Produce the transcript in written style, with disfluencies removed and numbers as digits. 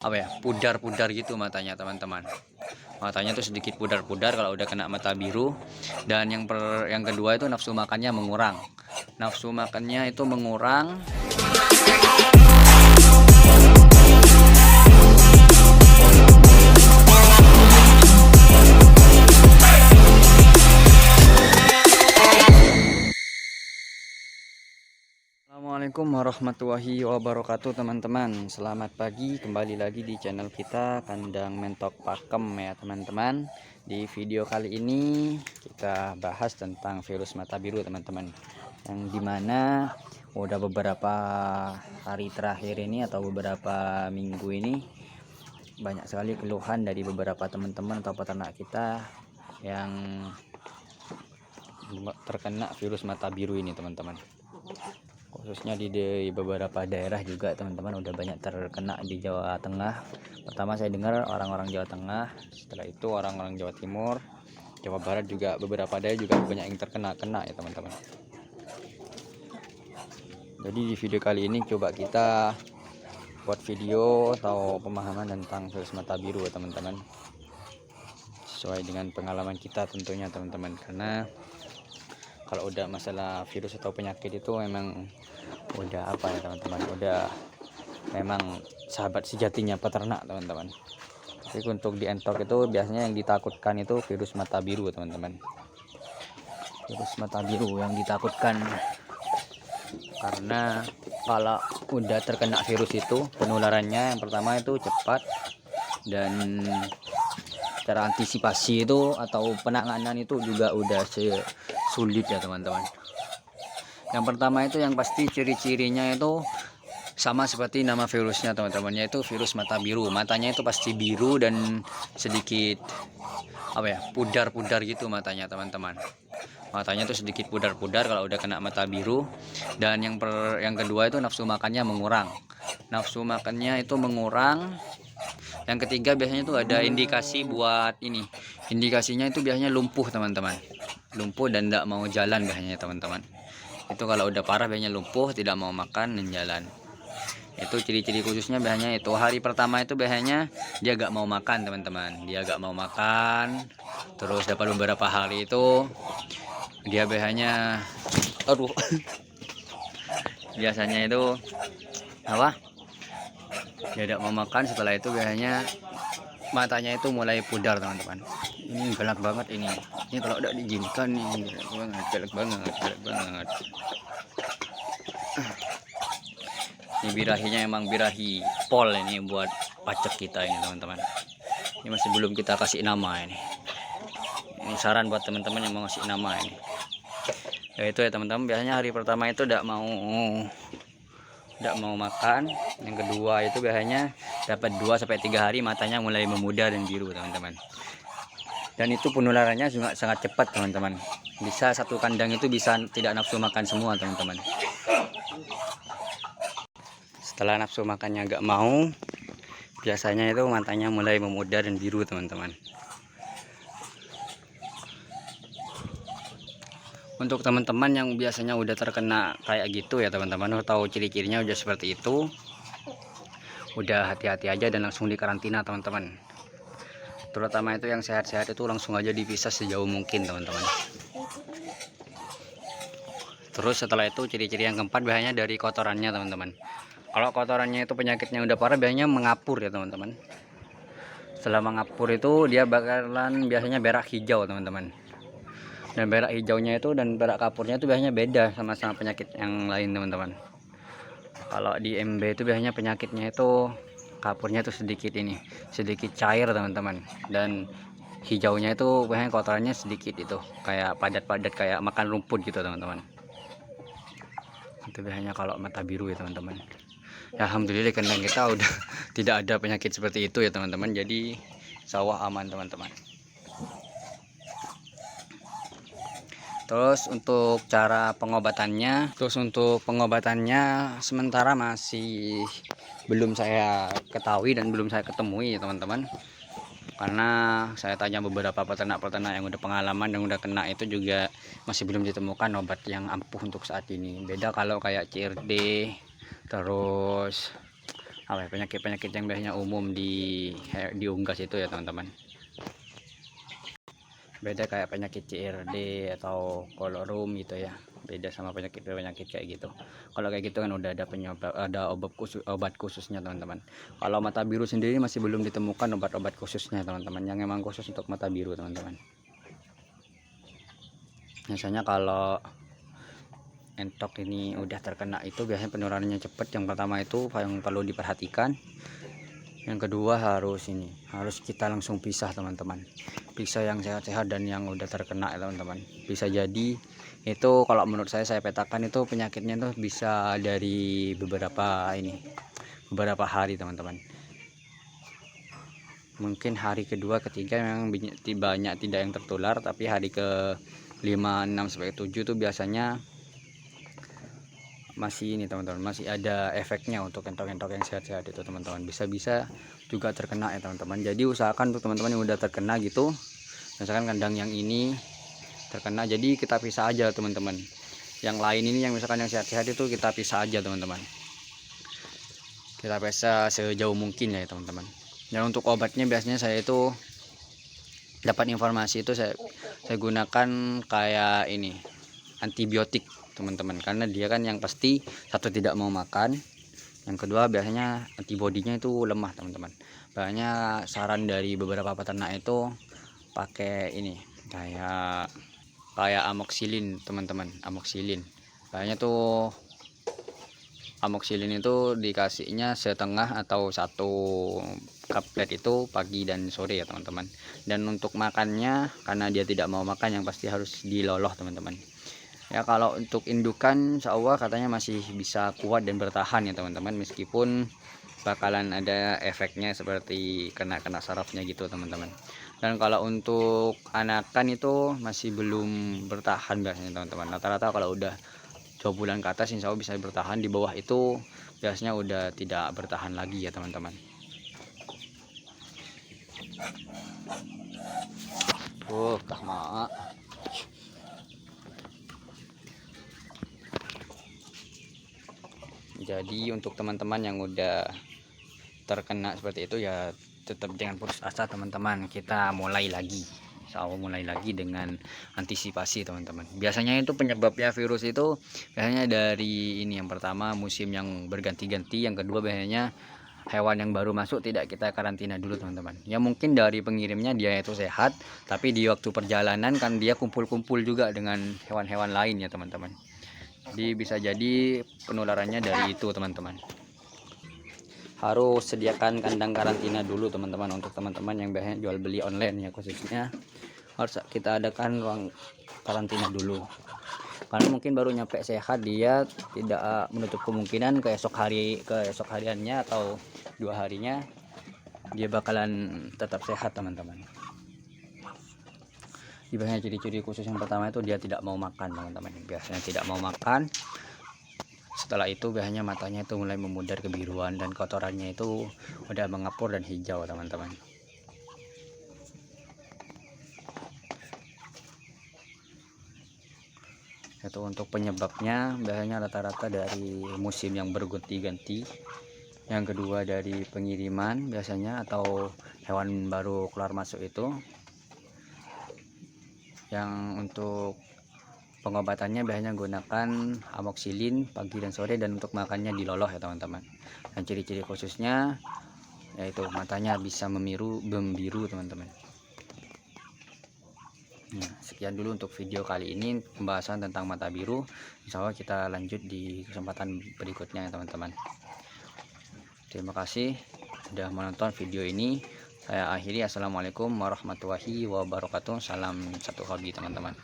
apa ya, pudar-pudar gitu matanya teman-teman. Matanya tuh sedikit pudar-pudar kalau udah kena mata biru. Dan yang kedua itu nafsu makannya mengurang. Nafsu makannya itu mengurang. Assalamualaikum warahmatullahi wabarakatuh teman-teman. Selamat pagi, kembali lagi di channel kita Kandang Mentok Pakem ya teman-teman. Di video kali ini kita bahas tentang virus mata biru teman-teman, yang dimana udah beberapa hari terakhir ini atau beberapa minggu ini banyak sekali keluhan dari beberapa teman-teman atau peternak kita yang terkena virus mata biru ini teman-teman. Khususnya di beberapa daerah juga teman-teman udah banyak terkena di Jawa Tengah. Pertama saya dengar orang-orang Jawa Tengah, setelah itu orang-orang Jawa Timur, Jawa Barat juga beberapa daerah juga banyak yang terkena ya teman-teman. Jadi di video kali ini coba kita buat video atau pemahaman tentang virus mata biru ya teman-teman, sesuai dengan pengalaman kita tentunya teman-teman, karena kalau udah masalah virus atau penyakit itu memang udah apa ya teman-teman, udah memang sahabat sejatinya peternak teman-teman. Tapi untuk di entok itu biasanya yang ditakutkan itu virus mata biru teman-teman. Virus mata biru yang ditakutkan karena kalau udah terkena virus itu penularannya yang pertama itu cepat, dan cara antisipasi itu atau penanganan itu juga udah sulit ya teman-teman. Yang pertama itu yang pasti ciri-cirinya itu sama seperti nama virusnya teman-teman, yaitu virus mata biru. Matanya itu pasti biru dan sedikit apa ya, pudar-pudar gitu matanya teman-teman. Matanya tuh sedikit pudar-pudar kalau udah kena mata biru. Dan yang kedua itu nafsu makannya mengurang. Nafsu makannya itu mengurang. Yang ketiga biasanya tuh ada indikasi buat ini. Indikasinya itu biasanya lumpuh teman-teman. Lumpuh dan tidak mau jalan biasanya teman-teman. Itu kalau udah parah biasanya lumpuh, tidak mau makan dan jalan. Itu ciri-ciri khususnya biasanya itu. Hari pertama itu biasanya dia gak mau makan teman-teman. Dia gak mau makan. Terus dapat beberapa hari itu dia biasanya aduh biasanya itu apa, dia tidak mau makan. Setelah itu biasanya matanya itu mulai pudar teman-teman. Ini galak banget ini kalau udah diizinkan nih, galak banget. Ini birahinya emang birahi pol ini buat pacek kita ini teman-teman. Ini masih belum kita kasih nama ini. Ini saran buat teman-teman yang mau ngasih nama ini. Ya itu ya teman-teman, biasanya hari pertama itu tidak mau makan. Yang kedua itu biasanya dapat 2 sampai 3 hari matanya mulai memudar dan biru teman-teman. Dan itu penularannya juga sangat cepat teman-teman. Bisa satu kandang itu bisa tidak nafsu makan semua teman-teman. Setelah nafsu makannya agak mau, biasanya itu matanya mulai memudar dan biru teman-teman. Untuk teman-teman yang biasanya udah terkena kayak gitu ya teman-teman, tahu ciri-cirinya udah seperti itu, udah hati-hati aja dan langsung dikarantina teman-teman. Terutama itu yang sehat-sehat itu langsung aja dipisah sejauh mungkin teman-teman. Terus setelah itu ciri-ciri yang keempat biasanya dari kotorannya teman-teman. Kalau kotorannya itu penyakitnya udah parah biasanya mengapur ya teman-teman. Setelah mengapur itu dia bakalan biasanya berak hijau teman-teman. Dan berak hijaunya itu dan berak kapurnya itu biasanya beda sama penyakit yang lain teman-teman. Kalau di MB itu biasanya penyakitnya itu kapurnya itu sedikit cair teman-teman, dan hijaunya itu biasanya kotorannya sedikit, itu kayak padat-padat kayak makan rumput gitu teman-teman. Itu biasanya kalau mata biru ya teman-teman. Ya, alhamdulillah kandang kita udah tidak ada penyakit seperti itu ya teman-teman, jadi sawah aman teman-teman. Terus untuk cara pengobatannya, sementara masih belum saya ketahui dan belum saya ketemui ya teman-teman. Karena saya tanya beberapa peternak-peternak yang udah pengalaman dan udah kena, itu juga masih belum ditemukan obat yang ampuh untuk saat ini. Beda kalau kayak CRD, terus apa ya, penyakit-penyakit yang biasanya umum di unggas itu ya teman-teman. Beda kayak penyakit CRD atau kolorum gitu ya, beda sama penyakit kayak gitu. Kalau kayak gitu kan udah ada penyebab, ada obat khususnya teman-teman. Kalau mata biru sendiri masih belum ditemukan obat-obat khususnya teman-teman, yang memang khusus untuk mata biru teman-teman. Biasanya kalau entok ini udah terkena itu biasanya penularannya cepat. Yang pertama itu yang perlu diperhatikan, yang kedua harus kita langsung pisah teman-teman, pisah yang sehat-sehat dan yang udah terkena ya teman-teman. Bisa jadi itu, kalau menurut saya petakan itu penyakitnya tuh bisa dari beberapa hari teman-teman. Mungkin hari kedua ketiga memang banyak tidak yang tertular, tapi hari ke 5, 6 sampai 7 tuh biasanya masih teman-teman, masih ada efeknya untuk entok-entok yang sehat-sehat itu teman-teman. Bisa juga terkena ya teman-teman. Jadi usahakan untuk teman-teman yang udah terkena gitu, misalkan kandang yang ini terkena, jadi kita pisah aja teman-teman. Yang lain ini yang misalkan yang sehat-sehat itu kita pisah aja teman-teman, kita pisah sejauh mungkin ya teman-teman. Dan untuk obatnya biasanya saya itu dapat informasi itu saya gunakan kayak antibiotik teman-teman, karena dia kan yang pasti satu tidak mau makan, yang kedua biasanya antibodinya itu lemah teman-teman. Banyak saran dari beberapa peternak itu pakai kayak amoxilin teman-teman, amoxilin. Banyak tuh amoxilin itu dikasihnya setengah atau 1 kaplet itu pagi dan sore ya teman-teman. Dan untuk makannya, karena dia tidak mau makan, yang pasti harus diloloh teman-teman. Ya kalau untuk indukan insya Allah katanya masih bisa kuat dan bertahan ya teman-teman, meskipun bakalan ada efeknya seperti kena sarafnya gitu teman-teman. Dan kalau untuk anakan itu masih belum bertahan biasanya teman-teman. Rata-rata kalau udah 2 bulan ke atas insya Allah bisa bertahan, di bawah itu biasanya udah tidak bertahan lagi ya teman-teman. Mak. Jadi untuk teman-teman yang udah terkena seperti itu ya tetap jangan putus asa teman-teman, kita mulai lagi. Insya Allah mulai lagi dengan antisipasi teman-teman. Biasanya itu penyebabnya virus itu biasanya dari yang pertama musim yang berganti-ganti, yang kedua biasanya hewan yang baru masuk tidak kita karantina dulu teman-teman. Ya mungkin dari pengirimnya dia itu sehat, tapi di waktu perjalanan kan dia kumpul-kumpul juga dengan hewan-hewan lain ya teman-teman. Jadi bisa jadi penularannya dari itu teman-teman. Harus sediakan kandang karantina dulu teman-teman. Untuk teman-teman yang biasanya jual beli online ya khususnya, harus kita adakan ruang karantina dulu, karena mungkin baru nyampe sehat, dia tidak menutup kemungkinan keesok hariannya atau 2 harinya dia bakalan tetap sehat teman-teman. Biasanya ciri-ciri khusus yang pertama itu dia tidak mau makan teman-teman. Biasanya tidak mau makan, setelah itu biasanya matanya itu mulai memudar kebiruan dan kotorannya itu udah mengapur dan hijau teman-teman. Itu untuk penyebabnya biasanya rata-rata dari musim yang berganti-ganti, yang kedua dari pengiriman biasanya atau hewan baru keluar masuk itu. Yang untuk pengobatannya biasanya gunakan amoxilin pagi dan sore, dan untuk makannya diloloh ya teman-teman. Dan ciri-ciri khususnya yaitu matanya bisa membiru teman-teman. Nah, sekian dulu untuk video kali ini pembahasan tentang mata biru. Insya Allah kita lanjut di kesempatan berikutnya ya teman-teman. Terima kasih sudah menonton video ini. Saya akhiri. Assalamualaikum warahmatullahi wabarakatuh. Salam satu hobi teman-teman.